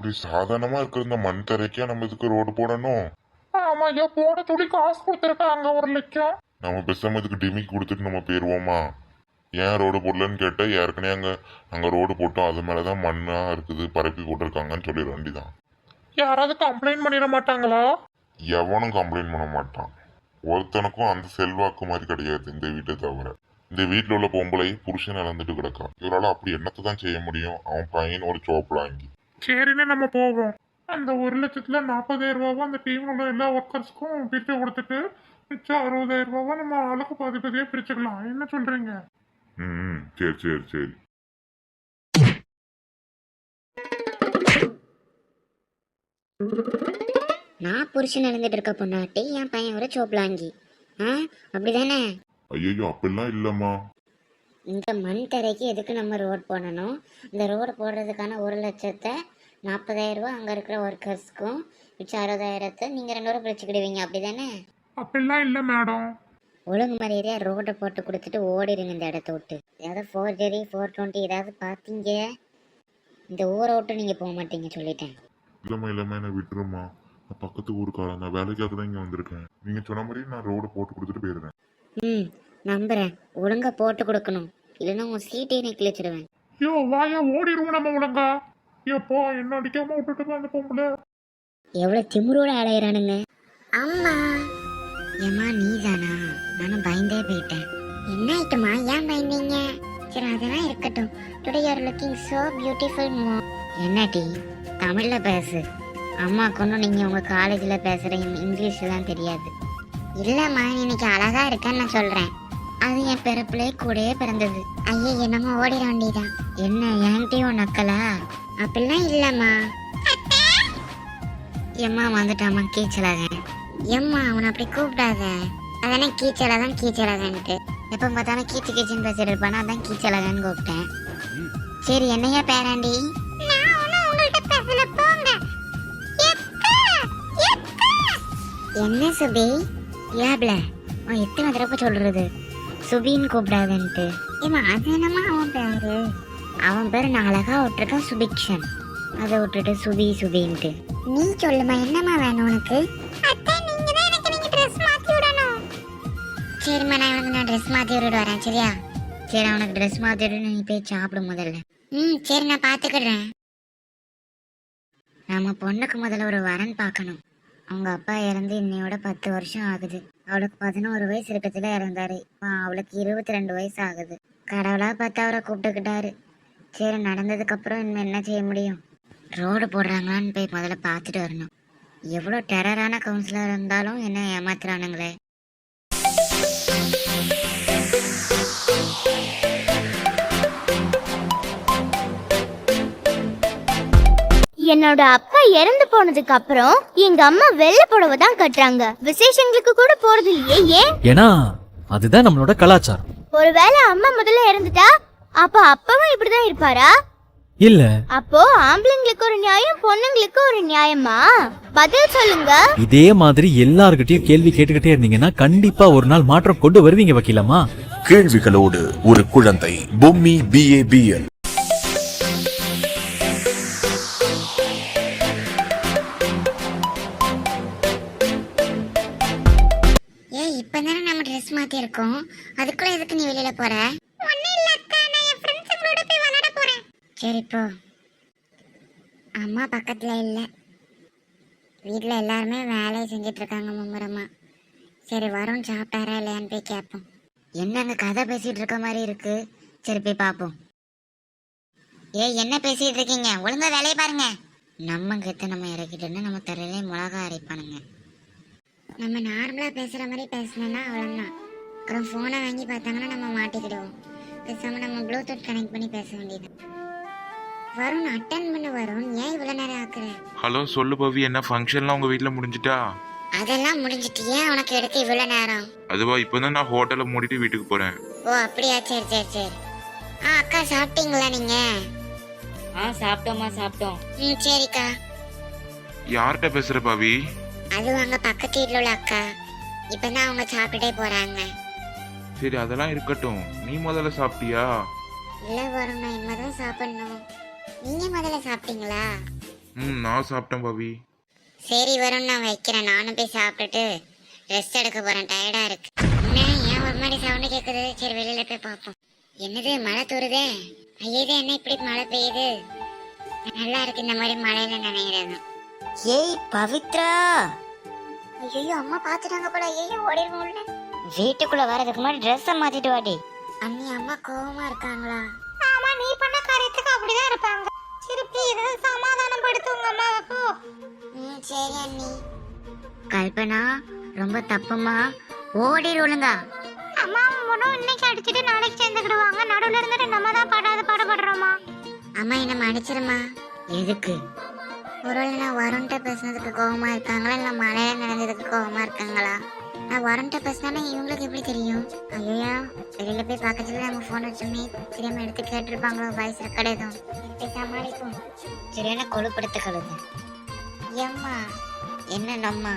இப்படி சாதாரணமா இருக்கிற இந்த மண் தரைக்கா நம்ம இதுக்கு ரோடு போடணும்? ஆமா ஐயா, போன துளி காசு கொடுத்துருக்காங்க 1,00,000. நம்ம பெசாம இதுக்கு டிமிக் கொடுத்துட்டு நம்ம போயிருவோமா? ஏன் ரோடு போடலன்னு கேட்டா ஏற்கனவே அங்க ரோடு போட்டோம், அது மேலதான் மண்ணா இருக்குது, பரப்பி போட்டிருக்காங்கன்னு சொல்லிட வேண்டிதான். யாராவது கம்ப்ளைண்ட் பண்ணிட மாட்டாங்களா? எவனும் கம்ப்ளைண்ட் பண்ண மாட்டான். ஒருத்தனுக்கும் அந்த செல்வாக்கு மாதிரி கிடையாது இந்த வீட்டை தவிர. இந்த வீட்டில் உள்ள பொம்பளை புருஷன் இழந்துட்டு கிடக்கான். இவரால் அப்படி என்னத்தை தான் செய்ய முடியும்? அவன் பையன் ஒரு சோப்பு வாங்கி. சரின்னு நம்ம போவோம். அந்த 1,40,000 ரூபாவை அந்த டீம்ல உள்ள எல்லா ஒர்க்கர்ஸ்க்கும் பிரித்து கொடுத்துட்டு மிச்சம் 60,000 ரூபாவை நம்ம ஆளுக்கு பாதி பாதியாக பிரிச்சுக்கலாம். என்ன சொல்றீங்க? ம், சரி சரி சரி. நான் புருஷன் நடந்துட்டு இருக்க பொண்ணாட்டி என் பையன் ஒரு சோப்லாங்கி. அப்படிதானே? ஐயோ அப்படிலாம் இல்லம்மா. இந்த மண் தரைக்கு எதுக்கு நம்ம ரோடு போடணும்? இந்த ரோடு போடுறதுக்கான 1,40,000 ரூபா அங்கே இருக்கிற ஒர்க்கர்ஸ்க்கும் மிச்சம் 60,000 நீங்கள் 2 பேரும் பிரிச்சுக்கிடுவீங்க. அப்படிதானே? அப்படிலாம் இல்லை மேடம். ஒழுங்கு மரியாதையா ரோட்டை போட்டு கொடுத்துட்டு ஓடிடுங்க இந்த இடத்த விட்டு. ஏதாவது 4G 420 ஏதாவது பார்த்தீங்க, இந்த ஊரை விட்டு நீங்கள் போக மாட்டீங்க சொல்லிட்டேன். இல்லம்மா என்ன விட்டுருமா. நான் பக்கத்து ஊருக்காரன், நான் வேலைக்காக தான் இங்கே வந்திருக்கேன். நீங்க சொன்ன மாதிரி நான் ரோடு போட்டு கொடுத்துட்டு போயிடுறேன். நம்புறேன். ஒழுங்கா போட்டு கொடுக்கணும், இல்லைன்னா உன் சீட்டையே நான் கிழிச்சிடுவேன். யோ வாயா, ஓடிடுவோம் நம்ம ஒழுங்கா. எப்போ என்ன அடிக்காம விட்டுட்டு அந்த பொம்பளை எவ்வளவு திமிரோட அலையிறானுங்க. அம்மா ஏம்மா நீதானா? நானும் பயந்தே போயிட்டேன். என்ன ஆயிட்டுமா? ஏன் பயந்தீங்க? சரி அதெல்லாம் இருக்கட்டும். Today you are looking so beautiful மோ. என்ன டி தமிழ்ல பேசு. அம்மா கொண்டு நீங்க உங்க காலேஜ்ல பேசுற இங்கிலீஷ்லாம் தெரியாது. இல்லம்மா இன்னைக்கு அழகா இருக்கேன்னு நான் சொல்றேன். அது என் பிறப்புலே கூடயே பிறந்தது. ஐயே என்னம்மா ஓடிட வேண்டியதான். என்ன என்கிட்டயும் நக்கலா? அப்படிலாம் இல்லம்மா. எம்மா வந்துட்டாமா கீச்சலாகன். எம்மா அவனை அப்படி கூப்பிடாத. அதானே கீச்சலாகன்ட்டு எப்ப பார்த்தாலும் கீச்சு கீச்சுன்னு பேசிட்டு இருப்பானா, அதான் கீச்சலாகன்னு கூப்பிட்டேன். சரி என்னையா பேராண்டி? என்ன சுபி ஏப்ல எத்தனை தடவை சொல்றது சுபின்னு கூப்பிடாதுன்ட்டு? ஏமா அது என்னமா அவன் பேரு? அவன் பேரு நான் அழகா விட்டுருக்கான் சுபிக்ஷன். அதை விட்டுட்டு சுபி சுபின்ட்டு நீ சொல்லுமா. என்னம்மா வேணும் உனக்கு? சரிம்மா நான் ட்ரெஸ் மாற்றி விட்டுட்டு வரேன். சரியா? சரி அவனுக்கு ட்ரெஸ் மாற்றிட்டு நீ போய் சாப்பிடும் முதல்ல. சரி நான் பார்த்துக்கிடுறேன். நம்ம பொண்ணுக்கு முதல்ல ஒரு வரன் பார்க்கணும். அவங்க அப்பா இறந்து இன்னையோட 10 வருஷம் ஆகுது. அவளுக்கு 11 வயசு இருக்கத்துல இறந்தாரு. இப்போ அவளுக்கு 22 வயசு ஆகுது. கடவுளா பார்த்து அவரை கூப்பிட்டுக்கிட்டாரு. சரி நடந்ததுக்கு அப்புறம் இன்னும் என்ன செய்ய முடியும்? ரோடு போடுறாங்களான்னு போய் முதல்ல பார்த்துட்டு வரணும். எவ்வளோ டெரரான கவுன்சிலர் இருந்தாலும் என்ன ஏமாத்துறானுங்களே. என்னோட அப்பா இறந்து போனதுக்கு அப்புறம் எங்க அம்மா வெள்ளை புடவை தான் கட்டுறாங்க. விசேஷங்களுக்கு கூட போறது இல்லையே, ஏன்? ஏன்னா அதுதான் நம்மளோட கலாச்சாரம். ஒருவேளை அம்மா முதல்ல இறந்துட்டா அப்ப அப்பாவும் இப்படிதான் இருப்பாரா? இல்ல. அப்போ ஆம்பளைங்களுக்கு ஒரு நியாயம், பொண்ணுங்களுக்கு ஒரு நியாயமா? பதில் சொல்லுங்க. இதே மாதிரி எல்லார்கிட்டயும் கேள்வி கேட்டுக்கிட்டே இருந்தீங்கன்னா கண்டிப்பா ஒரு நாள் மாற்றம் கொண்டு வருவீங்க வக்கீலம்மா. கேள்விகளோடு ஒரு குழந்தை பொம்மி BABL. இப்பதானே நம்ம ட்ரெஸ் மாத்தி இருக்கோம், அதுக்குள்ள எதுக்கு நீ வெளியில போற? சரி போ. அம்மா பக்கத்துல இல்ல, வீட்டுல எல்லாருமே வேலையை செஞ்சிட்டு இருக்காங்க மும்முரமா. சரி வருண் சாப்பிட்டாரா இல்லையான்னு போய் கேட்போம். என்னங்க கதை பேசிட்டு இருக்க மாதிரி இருக்கு. சரி போய் பார்ப்போம். என்ன பேசிட்டு இருக்கீங்க? ஒழுங்கா வேலையை பாருங்க. நம்ம கிட்ட நம்ம இறக்கிட்டோன்னா நம்ம தரையிலே மிளகா அரைப்பானுங்க. நம்ம நார்மலா பேசுற மாதிரி பேசணும்னா அவ்வளவுதான். அப்புறம் போனை வாங்கி பார்த்தாங்கன்னா நம்ம மாட்டிக்கிடுவோம். பேசாம நம்ம ப்ளூடூத் கனெக்ட் பண்ணி பேச வேண்டியது. வருண் அட்டன் பண்ண. வருண் ஏன் இவ்வளவு நேரம் ஆக்குற? ஹலோ சொல்லு பவி, என்ன ஃபங்க்ஷன்லாம் உங்க வீட்ல முடிஞ்சிட்டா? அதெல்லாம் முடிஞ்சிட்டு ஏன் உனக்கு எடுக்க இவ்வளவு நேரம்? அதுவா இப்பதான் நான் ஹோட்டலை மூடிட்டு வீட்டுக்கு போறேன். ஓ அப்படியா, சரி சரி சரி. அக்கா சாப்பிட்டீங்களா நீங்க? சாப்பிட்டோமா சாப்பிட்டோம். சரிக்கா. யார்கிட்ட பேசுற பவி? அது வாங்க பக்கத்து வீட்டுல உள்ள அக்கா. இப்பதான் அவங்க சாப்பிட்டே போறாங்க. சரி அதெல்லாம் இருக்கட்டும், நீ முதல்ல சாப்பிட்டியா? இல்ல வரும், நான் இனிமேதான் சாப்பிடணும். நீங்க முதல்ல சாப்பிட்டீங்களா? நான் சாப்பிட்டேன் பாவி. சரி வரும், நான் வைக்கிறேன். நானும் போய் சாப்பிட்டுட்டு ரெஸ்ட் எடுக்க போறேன், டயர்டா இருக்கு. என்ன ஏன் ஒரு மாதிரி சவுண்டு கேக்குது? சரி வெளியில போய் பார்ப்போம். என்னது மழை தூருதே? ஐயதே என்ன இப்படி மழை பெய்யுது? நல்லா இருக்கு இந்த மாதிரி மழையில நினைக்கிறது. ஏய் பவித்ரா, ஐயோ அம்மா பாத்துட்டாங்க போல. ஐயோ ஓடிடுவோம்ல. வீட்டுக்குள்ள வரதுக்கு முன்னாடி ட்ரெஸ்ஸை மாத்திட்டு வாடி. அண்ணி அம்மா கோவமா இருக்காங்களா? ஆமா, நீ பண்ண காரியத்துக்கு அப்படிதான் இருப்பாங்க. சரி ப்ளீஸ் சமாதானம் படுத்துங்க அம்மாவுக்கு. சரி அண்ணி. கல்பனா ரொம்ப தப்புமா, ஓடிடுங்க. அம்மா முன்னும் இன்னைக்கு அடிச்சுட்டு நாளைக்கு சேர்ந்துக்கிடுவாங்க. நடுவுல இருந்துட்டு நம்ம தான் பாடுபடுறோமா? அம்மா என்ன மன்னிச்சிருமா. எதுக்கு? ஒருவேளை நான் வருண்கிட்ட பேசுனதுக்கு கோவமா இருக்காங்களா இல்லை மழையில நடந்ததுக்கு கோவமா இருக்காங்களா? நான் வருண்கிட்ட பேசினா இவங்களுக்கு எப்படி தெரியும்? ஐயா வெளியில போய் பக்கத்துல நம்ம போன் வச்சோமே, தெரியாம எடுத்து கேட்டிருப்பாங்களோ, வயசு ரெக்கார்டு எதுவும் சமாளிப்போம். சரியான கொழுப்படுத்த கழுது. ஏம்மா என்ன நம்ம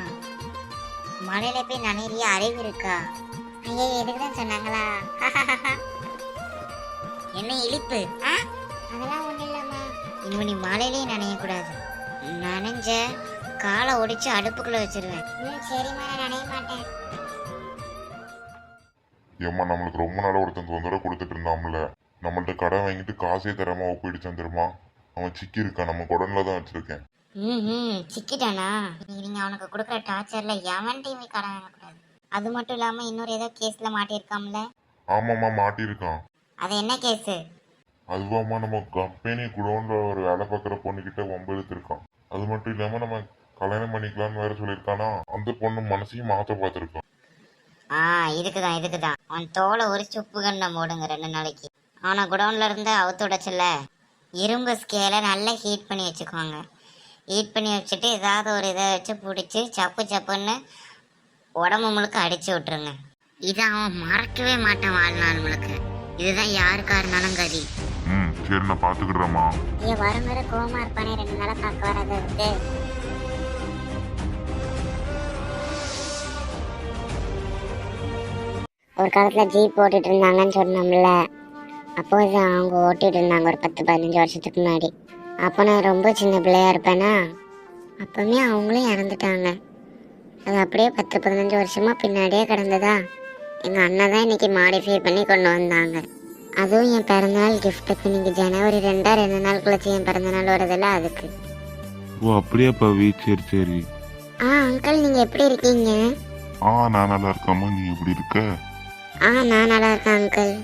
மழையில போய் நனைய அறிவு இருக்கா? ஐயா எதுக்குதான் சொன்னாங்களா? என்ன இழிப்பு? அதெல்லாம் ஒண்ணு இல்லம்மா. இனிமே நீ மழையிலேயே நனையக்கூடாது. நனைஞ்ச காலை ஒடிச்சு அடுப்புக்குள்ள வச்சிருவேன். சரிம்மா, நான் நனைய மாட்டேன். ஏம்மா நம்மளுக்கு ரொம்ப நாளாக ஒருத்தன் தொந்தரவு கொடுத்துட்டு இருந்தான்ல, நம்மள்ட்ட கடை வாங்கிட்டு காசே தராம ஒப்பிடிச்சான் தெரியுமா? அவன் சிக்கி இருக்கான், நம்ம குடன்ல தான் வச்சிருக்கேன். சிக்கிட்டானா? நீங்க அவனுக்கு கொடுக்குற டார்ச்சர்ல எவன்ட்டையுமே கடை வாங்கக்கூடாது. அது மட்டும் இல்லாம இன்னொரு ஏதோ கேஸ்ல மாட்டியிருக்காம்ல? ஆமாம்மா மாட்டியிருக்கான். அது என்ன கேஸ்? அதுவாம்மா நம்ம கம்பெனி குடோன்ல ஒரு வேலை பார்க்குற பொண்ணுகிட்ட வம்பு எடுத்திருக்கான். அது மட்டும் இல்லாம நம்ம கல்யாணம் பண்ணிக்கலாம்னு வேற சொல்லியிருக்கானா, அந்த பொண்ணு மனசையும் மாத்த பார்த்துருக்கான். இதுக்குதான் அவன் தோலை உரிச்சு உப்பு கண்ணை மூடுங்க 2 நாளைக்கு. அவனை குடோன்ல இருந்து அவுத்து உடைச்சல, இரும்பு ஸ்கேலை நல்லா ஹீட் பண்ணி வச்சுக்குவாங்க. ஹீட் பண்ணி வச்சுட்டு ஏதாவது ஒரு இதை வச்சு பிடிச்சி சப்புன்னு உடம்பு முழுக்க அடிச்சு விட்டுருங்க. இதை அவன் மறக்கவே மாட்டான் வாழ்நாள் முழுக்க. இதுதான் யாருக்கா இருந்தாலும் கதி. சரி நான் பாத்துக்கிடுறேம்மா. வரும் வர கோவமா இருப்பானே, 2 நாளா பார்க்க வராது இருக்கு. ஒரு காலத்துல ஜீப் ஓட்டிட்டு இருந்தாங்கன்னு சொன்னோம்ல, அப்போது அவங்க ஓட்டிட்டு இருந்தாங்க ஒரு 10-15 வருஷத்துக்கு முன்னாடி. அப்போ நான் ரொம்ப சின்ன பிள்ளையா இருப்பேனா, அப்பவுமே அவங்களும் இறந்துட்டாங்க. அது அப்படியே 10-15 வருஷமா பின்னாடியே கிடந்ததா. எங்க அண்ணா தான் இன்னைக்கு மாடிஃபை பண்ணி கொண்டு வந்தாங்க. அதுவும் என் பிறந்தநாள் கிஃப்ட்டுக்கு. நீங்க ஜனவரி 2 நாள் கழிச்சு என் பிறந்தநாள் வருதுல்ல, அதுக்கு. ஓ அப்படியா பாவி, சரி. அங்கிள் நீங்க எப்படி இருக்கீங்க? நான் நல்லா இருக்கேம்மா, நீ எப்படி இருக்க? நான் நல்லா இருக்கேன் அங்கிள்.